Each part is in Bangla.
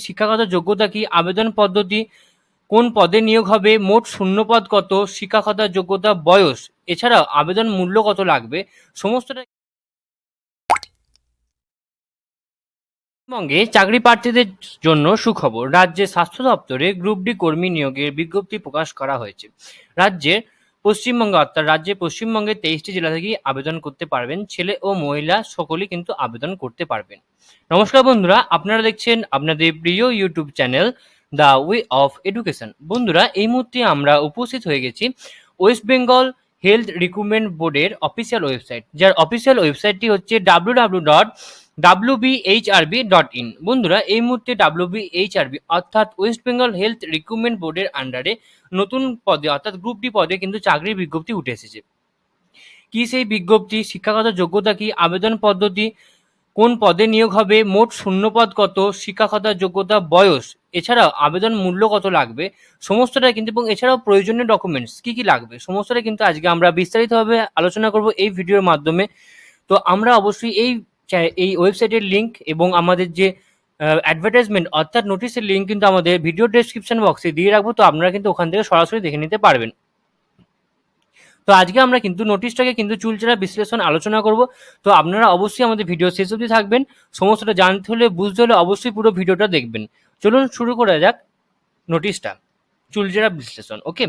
শিক্ষাগত যোগ্যতা কি, আবেদন পদ্ধতি, কোন পদে নিয়োগ হবে, মোট শূন্যপদ কত, শিক্ষাগত যোগ্যতা, বয়স, এছাড়াও আবেদন মূল্য কত লাগবে, সমস্তটা পশ্চিমবঙ্গে চাকরি প্রার্থীদের জন্য সুখবর। রাজ্যের স্বাস্থ্য দপ্তরে গ্রুপ ডি কর্মী নিয়োগের বিজ্ঞপ্তি প্রকাশ করা হয়েছে। রাজ্যের পশ্চিমবঙ্গের 23টি জেলা থেকে আবেদন করতে পারবেন। ছেলে ও মহিলা সকলেই কিন্তু আবেদন করতে পারবেন। নমস্কার বন্ধুরা, আপনারা দেখছেন আপনাদের প্রিয় YouTube channel the way of education. বন্ধুরা, এই মুহূর্তে আমরা উপস্থিত হয়ে গেছি ওয়েস্ট বেঙ্গল হেলথ রিক্রুটমেন্ট বোর্ডের অফিসিয়াল ওয়েবসাইট, যার অফিসিয়াল ওয়েবসাইটটি হচ্ছে www.wbhrb.in। বন্ধুরা, এই মুহূর্তে WBHRB অর্থাৎ ওয়েস্ট বেঙ্গল হেলথ রিক্রুটমেন্ট বোর্ডের আন্ডারে নতুন পদে অর্থাৎ গ্রুপ ডি পদে কিন্তু চাকরির বিজ্ঞপ্তি উঠে এসেছে। কি সেই বিজ্ঞপ্তি, শিক্ষাগত যোগ্যতা কি, আবেদন পদ্ধতি, কোন পদে নিয়োগ হবে, মোট শূন্যপদ কত, শিক্ষাগত যোগ্যতা, বয়স, এছাড়াও আবেদন মূল্য কত লাগবে, সমস্তটাই কিন্তু, এবং এছাড়াও প্রয়োজনীয় ডকুমেন্টস কি কি লাগবে, সমস্তটাই কিন্তু আজকে আমরা বিস্তারিতভাবে আলোচনা করব এই ভিডিওর মাধ্যমে। তো আমরা অবশ্যই এই ওয়েবসাইটের লিঙ্ক এবং আমাদের যে অ্যাডভার্টাইজমেন্ট অর্থাৎ নোটিশের লিঙ্ক কিন্তু আমাদের ভিডিও ডেসক্রিপশন বক্সে দিয়ে রাখবো, তো আপনারা কিন্তু ওখান থেকে সরাসরি দেখে নিতে পারবেন। তো আজকে আমরা কিন্তু নোটিশটাকে কিন্তু চুলচেরা বিশ্লেষণ আলোচনা করব। তো আপনারা অবশ্যই আমাদের ভিডিও শেষ অবধি থাকবেন। সমস্তটা জানতে হলে, বুঝতে হলে অবশ্যই পুরো ভিডিওটা দেখবেন। চলুন শুরু করা যাক নোটিশটা, চুলচেরা বিশ্লেষণ। ওকে,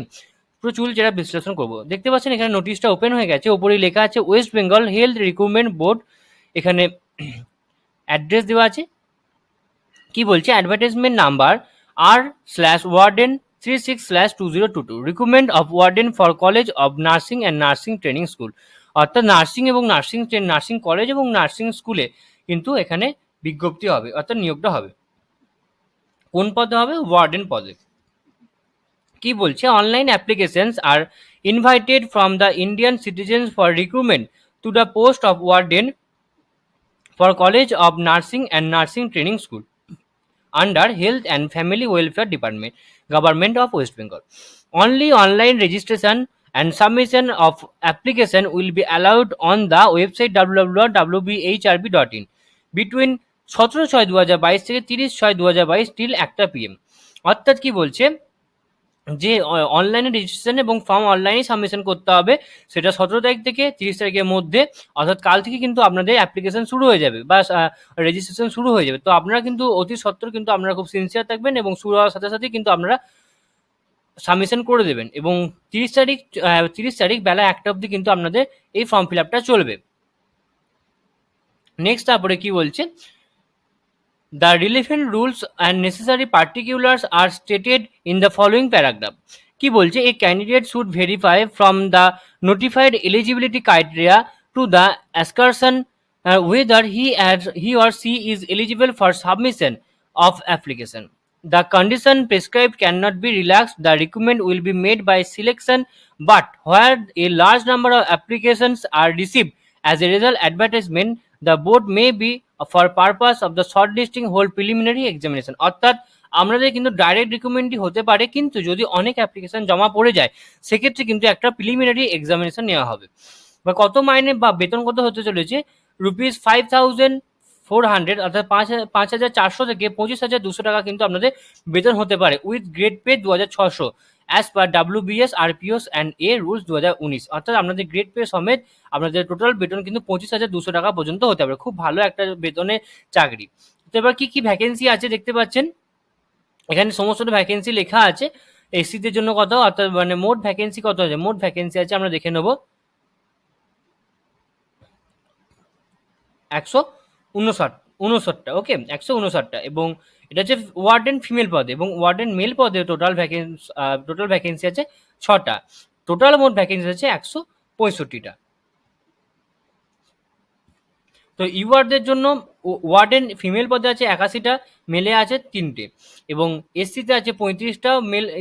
পুরো চুলচেরা বিশ্লেষণ করব। দেখতে পাচ্ছেন এখানে নোটিশটা ওপেন হয়ে গেছে, ওপরেই লেখা আছে West Bengal health recruitment board. এখানে অ্যাড্রেস দেওয়া আছে। কি বলছে, advertisement number R/Warden 36/2022, recruitment of warden for college of nursing and nursing training school. অর্থাৎ নার্সিং এবং নার্সিং কলেজ এবং নার্সিং স্কুলে কিন্তু এখানে বিজ্ঞপ্তি হবে, অর্থাৎ নিয়োগটা হবে। কোন পদে হবে? ওয়ার্ডেন পদে। কি বলছে, online applications are invited from the Indian citizens for recruitment to the post of warden for college of nursing and nursing training school under Health and Family Welfare Department, Government of West Bengal. Only online registration and submission of application will be allowed on the website www.wbhrb.in between 17/6/2022 থেকে 30/6/2022 till 1 PM। অর্থাৎ কি বলছে যে অনলাইনে রেজিস্ট্রেশন এবং ফর্ম অনলাইনে সাবমিশন করতে হবে, সেটা 17 তারিখ থেকে 30 তারিখের মধ্যে, অর্থাৎ কাল থেকে কিন্তু আপনাদের অ্যাপ্লিকেশন শুরু হয়ে যাবে বা রেজিস্ট্রেশন শুরু হয়ে যাবে। তো আপনারা কিন্তু অতি সত্বর কিন্তু আপনারা খুব সিনসিয়ার থাকবেন এবং শুরু হওয়ার সাথে সাথে কিন্তু আপনারা সাবমিশন করে দেবেন এবং 30 তারিখ বেলা 1টা অবধি কিন্তু আপনাদের এই ফর্ম ফিল আপটা চলবে। নেক্সট তারপরে কি বলছে, the relevant rules and necessary particulars are stated in the following paragraph। কি বলছে, a candidate should verify from the notified eligibility criteria to the assertion whether he or she is eligible for submission of application. The condition prescribed cannot be relaxed. The recruitment will be made by selection, but where a large number of applications are received as a result advertisement, the board may be for purpose of the shortlisting hold preliminary examination। অর্থাৎ আমাদের কিন্তু ডাইরেক্ট রিক্রুটমেন্টই হতে পারে, কিন্তু যদি অনেক অ্যাপ্লিকেশন জমা পড়ে যায় সেক্ষেত্রে কিন্তু একটা প্রিলিমিনারি এক্সামিনেশন নেওয়া হবে। বা কত মাইনে বা বেতন কত হতে চলেছে, ₹5,400 অর্থাৎ 5,400 থেকে 25,200 টাকা কিন্তু আপনাদের বেতন হতে পারে with grade pay 2,600 as per WBHRB and A rules 2019। অর্থাৎ আপনাদের গ্রেড পে সমেত আপনাদের টোটাল বেতন কিন্তু 25,200 টাকা পর্যন্ত হতে পারে। খুব ভালো একটা বেতনের চাকরি। তো এবার কি কি ভ্যাকেন্সি আছে দেখতে পাচ্ছেন, এখানে সমস্ত ভ্যাকেন্সি লেখা আছে। এসসিদের জন্য কত, অর্থাৎ মানে মোট ভ্যাকেন্সি কত আছে, মোট ভ্যাকেন্সি আছে আমরা দেখে নেব 159টা। ওকে, 159টা। এবং এটা হচ্ছে ওয়ার্ডেন ফিমেল পদে, এবং ওয়ার্ডেন মেল পদে টোটাল ভ্যাকেন্সি আছে 6টা। টোটাল মোট ভ্যাকেন্সি আছে 165টা। তো ইউআরদের জন্য ওয়ার্ডেন ফিমেল পদে আছে 81টা, মেলে আছে 3টে, এবং এসসিতে আছে 35টা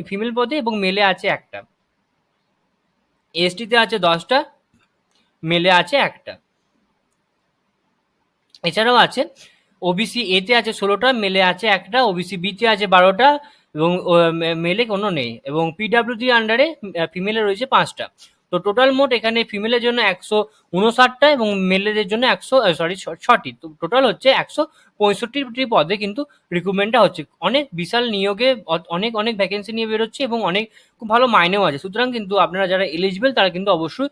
ফিমেল পদে এবং মেলে আছে 1টা। এসটিতে আছে 10টা, মেলে আছে 1টা। এছাড়াও আছে ওবিসি এতে আছে 16টা, মেলে আছে 1টা, ওবিসি বিতে আছে 12টা এবং মেলে কোনো নেই, এবং পিডাব্লিউডি আন্ডারে ফিমেলে রয়েছে 5টা। তো টোটাল মোট এখানে ফিমেলের জন্য 159টা এবং মেলেদের জন্য 6টি, তো টোটাল হচ্ছে 165টি পদে কিন্তু রিক্রুটমেন্টটা হচ্ছে। অনেক বিশাল নিয়োগে অনেক অনেক ভ্যাকেন্সি নিয়ে বেরোচ্ছে এবং অনেক খুব ভালো মাইনেও আছে। সুতরাং কিন্তু আপনারা যারা এলিজিবল তারা কিন্তু অবশ্যই।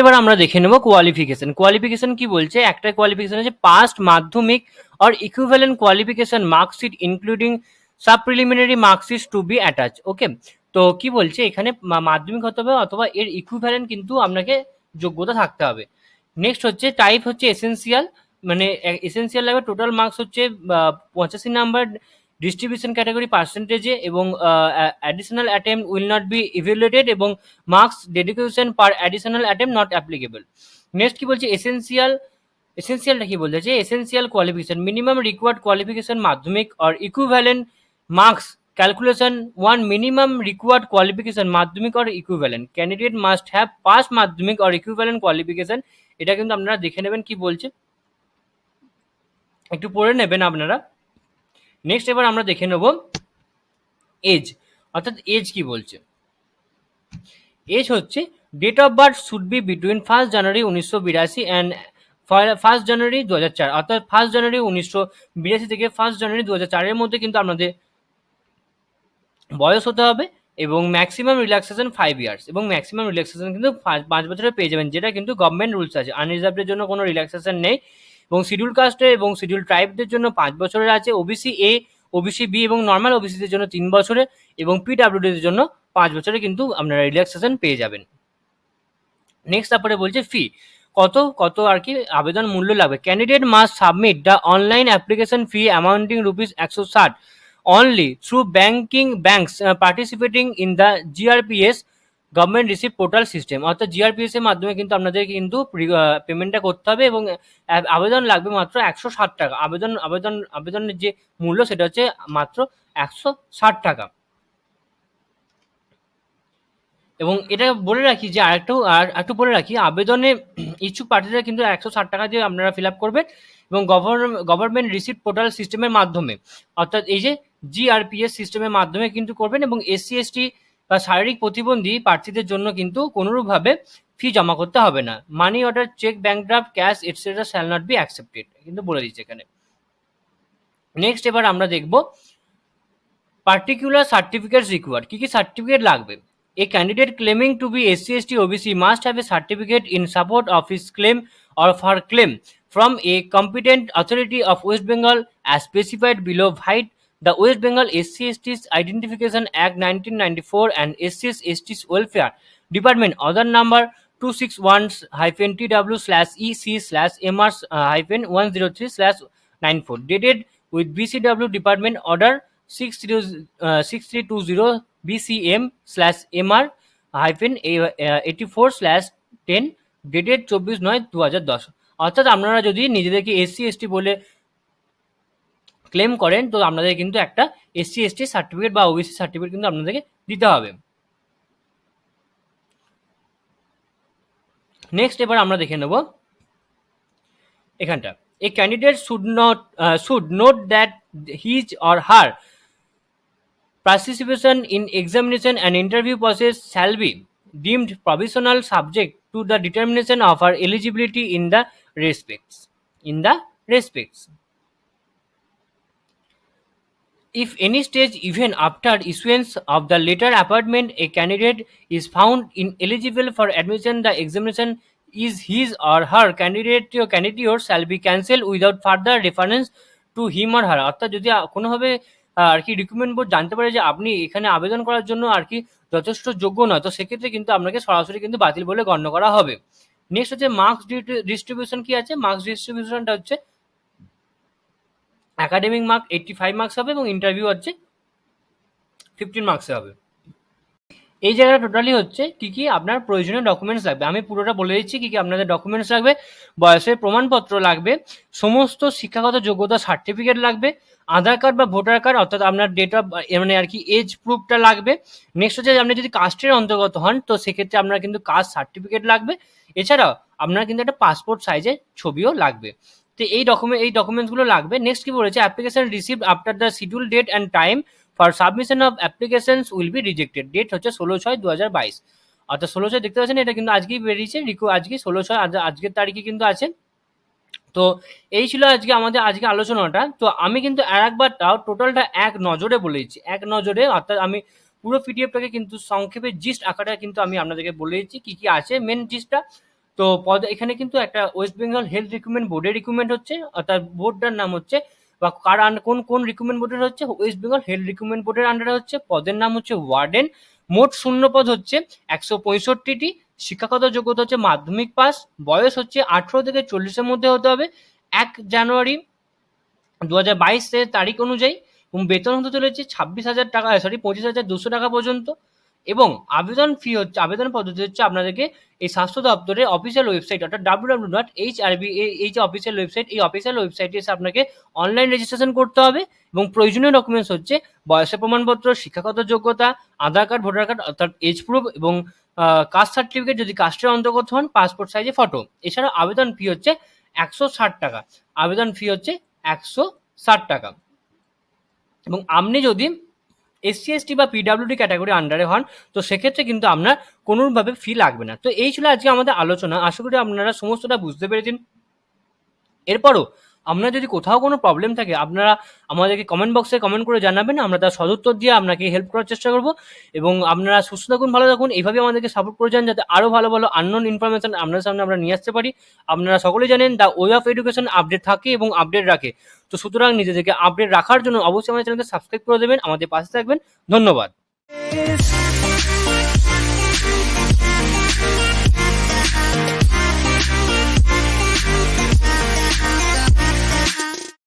এবার আমরা দেখে নেব কোয়ালিফিকেশন কি বলছে। একটা কোয়ালিফিকেশন আছে পাস্ট মাধ্যমিক or equivalent qualification mark sheet including sub preliminary mark sheets to be attached। ওকে, তো কি বলছে এখানে মাধ্যমিক হতে হবে অথবা এর ইকুইভ্যালেন্ট কিন্তু আপনাকে যোগ্যতা থাকতে হবে। নেক্সট হচ্ছে টাইপ হচ্ছে এসেনশিয়াল, মানে এসেনশিয়াল লাগবে। টোটাল মার্কস হচ্ছে 85 নাম্বার ডিস্ট্রিবিউশন ক্যাটাগরি পার্সেন্টেজে এবং additional attempt will not be evaluated এবং marks dedication per additional attempt not applicable. Next কি বলছে এসেনশিয়ালটা কি বলছে, essential qualification minimum required qualification Madhyamik or equivalent marks calculation one minimum required qualification Madhyamik or equivalent candidate must have pass Madhyamik or equivalent qualification. এটা কিন্তু আপনারা দেখে নেবেন কি বলছে, একটু পড়ে নেবেন আপনারা। নেক্সট এবার আমরা দেখে নেব এজ, অর্থাৎ এজ কি বলছে। এজ হচ্ছে date of birth should be between 1 January 1982 and 1 January 2004, অর্থাৎ 1 জানুয়ারি 1982 থেকে 1 জানুয়ারি 2004-এর মধ্যে কিন্তু আপনাদের বয়স হতে হবে এবং ম্যাক্সিমাম রিল্যাক্সেশন 5 ইয়ার্স এবং ম্যাক্সিমাম রিল্যাক্সেশন কিন্তু 5 বছরে পেয়ে যাবেন, যেটা কিন্তু গভর্নমেন্ট রুলস আছে। আনরিজার্ভদের জন্য কোনো রিল্যাক্সেশন নেই এবং শিডিউল কাস্টের এবং শিডিউল ট্রাইবদের জন্য 5 বছরের আছে, ওবিসি এ, ওবিসি বি এবং নর্মাল ওবিসিদের জন্য 3 বছরের এবং পিডাব্লিউডিদের জন্য 5 বছরে কিন্তু আপনারা রিল্যাক্সেশন পেয়ে যাবেন। নেক্সট তারপরে বলছে ফি, কত আর কি আবেদন মূল্য লাগবে। Candidate must submit the online application fee amounting ₹160 only through banks participating in the GRPS government receive portal system, অর্থাৎ জিআরপিএস এর মাধ্যমে কিন্তু আপনাদের কিন্তু পেমেন্টটা করতে হবে এবং আবেদন লাগবে মাত্র 160 টাকা। আবেদনের যে মূল্য সেটা হচ্ছে মাত্র 160 টাকা। এবং এটা বলে রাখি যে আরেকটু বলে রাখি, আবেদনে ইচ্ছুক প্রার্থীরা কিন্তু 160 টাকা দিয়ে আপনারা ফিল আপ করবেন এবং গভর্নমেন্ট রিসিপ্ট পোর্টাল সিস্টেমের মাধ্যমে, অর্থাৎ এই যে জিআরপিএস সিস্টেমের মাধ্যমে কিন্তু করবেন এবং এসসি এসটি বা শারীরিক প্রতিবন্ধী প্রার্থীদের জন্য কিন্তু কোনোরূপভাবে ফি জমা করতে হবে না। Money order, cheque, bank draft, cash etcetera shall not be accepted, কিন্তু বলে দিচ্ছে এখানে। নেক্সট এবার আমরা দেখব পার্টিকুলার সার্টিফিকেটস রিকোয়ার্ড, কি কি সার্টিফিকেট লাগবে। A candidate claiming to be SC, ST, OBC must have a certificate in support of his claim or her claim from a competent authority of West Bengal as specified below. Height, the West Bengal SC STs Identification Act 1994 and SC STs Welfare Department Order number 261-20/EC/MR-103/94 dated with BCW Department Order 6320 BCM/MR-84/10 dated 24/9/2010। অর্থাৎ আপনারা যদি নিজেদেরকে এসসি এসটি বলে ক্লেম করেন তো আপনাদের কিন্তু একটা এসসি এসটি সার্টিফিকেট বা ওবিসি সার্টিফিকেট কিন্তু আপনাদেরকে দিতে হবে। নেক্সট এবার আমরা দেখে নেব এখানটা, এ candidate should note that his or her participation in examination and interview process shall be deemed provisional subject to the determination of her eligibility in the respects. If any stage even after issuance of the later appointment a candidate is found ineligible for admission, the examination is his or her candidature shall be cancelled without further reference to him or her। অর্থাৎ যদি কোনোভাবে আর কি রিক্রুটমেন্ট বোর্ড জানতে পারে যে আপনি এখানে আবেদন করার জন্য আর কি যথেষ্ট যোগ্য নয়, তো সেক্ষেত্রে কিন্তু আপনাকে সরাসরি কিন্তু বাতিল বলে গণ্য করা হবে। নেক্সট হচ্ছে মার্কস ডিস্ট্রিবিউশন কি আছে। মার্কস ডিস্ট্রিবিউশনটা হচ্ছে একাডেমিক মার্ক 85 মার্কস হবে এবং ইন্টারভিউ হচ্ছে 15 মার্কসে হবে। এই জায়গাটা টোটালি হচ্ছে কি কি আপনার প্রয়োজনীয় ডকুমেন্টস লাগবে। আমি পুরোটা বলে দিচ্ছি কি কি আপনাদের ডকুমেন্টস লাগবে। বয়সের প্রমাণপত্র লাগবে, সমস্ত শিক্ষাগত যোগ্যতা সার্টিফিকেট লাগবে, আধার কার্ড বা ভোটার কার্ড অর্থাৎ আপনার ডেট অফ মানে আর কি এজ প্রুফটা লাগবে। নেক্সট হচ্ছে আপনি যদি কাস্টের অন্তর্গত হন তো সেক্ষেত্রে আপনার কিন্তু কাস্ট সার্টিফিকেট লাগবে। এছাড়াও আপনার কিন্তু একটা পাসপোর্ট সাইজের ছবিও লাগবে। তো এই ডকুমেন্টসগুলো লাগবে। নেক্সট কি বলেছে, application received after the schedule date and time for submission of applications will be rejected. Date হচ্ছে 16/6/2022। অর্থাৎ 16/6 দেখতে পাচ্ছেন, এটা কিন্তু আজকেই বেরিয়েছে, আজকে 16/6 আজকের তারিখে কিন্তু আছে। তো এই ছিল আজকে আমাদের আজকে আলোচনাটা। তো আমি কিন্তু আরেকবার তাও টোটালটা এক নজরে বলে দিচ্ছি, এক নজরে, অর্থাৎ আমি পুরো পিডিএফটাকে কিন্তু সংক্ষেপে জিস্ট আকারে কিন্তু আমি আপনাদেরকে বলে দিচ্ছি কি কি আছে মেন জিস্টটা। তো এখানে কিন্তু একটা ওয়েস্ট বেঙ্গল হেলথ রিক্রুটমেন্ট বোর্ডের রিক্রুটমেন্ট হচ্ছে, অর্থাৎ বোর্ডটার নাম হচ্ছে বা কোন রিক্রুটমেন্ট বোর্ডের হচ্ছে, ওয়েস্ট বেঙ্গল হেলথ রিক্রুটমেন্ট বোর্ডের আন্ডারে হচ্ছে। পদের নাম হচ্ছে ওয়ার্ডেন। মোট শূন্য পদ হচ্ছে 165টি। শিক্ষাগত যোগ্যতা হচ্ছে মাধ্যমিক পাস। বয়স হচ্ছে 18 থেকে 40-এর মধ্যে হতে হবে। 1 জানুয়ারি 2022 তারিখ অনুযায়ী, এবং বেতন হতে চলেছে 26,000 টাকা, 25,200 টাকা পর্যন্ত। এবং আবেদন পদ্ধতি হচ্ছে আপনাদেরকে এই স্বাস্থ্য দপ্তরের অফিসিয়াল ওয়েবসাইট, অর্থাৎ www.hrb, এই যে অফিসিয়াল ওয়েবসাইট, এই অফিসিয়াল ওয়েবসাইটে এসে আপনাকে অনলাইন রেজিস্ট্রেশন করতে হবে। এবং প্রয়োজনীয় ডকুমেন্টস হচ্ছে বয়সের প্রমাণপত্র, শিক্ষাগত যোগ্যতা, আধার কার্ড, ভোটার কার্ড অর্থাৎ এজ প্রুফ, এবং কাস্ট সার্টিফিকেট যদি কাস্টের অন্তর্গত হন, পাসপোর্ট সাইজে ফটো। এছাড়া আবেদন ফি হচ্ছে 160 টাকা। আবেদন ফি হচ্ছে 160 টাকা। এবং আপনি যদি SC/ST বা PWD ক্যাটাগরি আন্ডারে হন, তো সেক্ষেত্রে কিন্তু আপনার কোনোভাবে ফি লাগবে না। তো এই ছিল আজকে আমাদের আলোচনা। আশা করি আপনারা সমস্তটা বুঝতে পেরেছেন। এরপরও আপনার যদি কোথাও কোনো প্রবলেম থাকে, আপনারা আমাদেরকে কমেন্ট বক্সে কমেন্ট করে জানাবেন, আমরা তার সদুত্তর দিয়ে আপনাকে হেল্প করার চেষ্টা করব। এবং আপনারা সুস্থ থাকুন, ভালো থাকুন, এইভাবে আমাদেরকে সাপোর্ট করে যান, যাতে আরও ভালো ভালো আননোন ইনফরমেশন আপনার সামনে আমরা নিয়ে আসতে পারি। আপনারা সকলেই জানেন the way of education update থাকে এবং আপডেট রাখে। তো সুতরাং নিজেদেরকে আপডেট রাখার জন্য অবশ্যই আমাদের চ্যানেলকে সাবস্ক্রাইব করে দেবেন, আমাদের পাশে থাকবেন। ধন্যবাদ।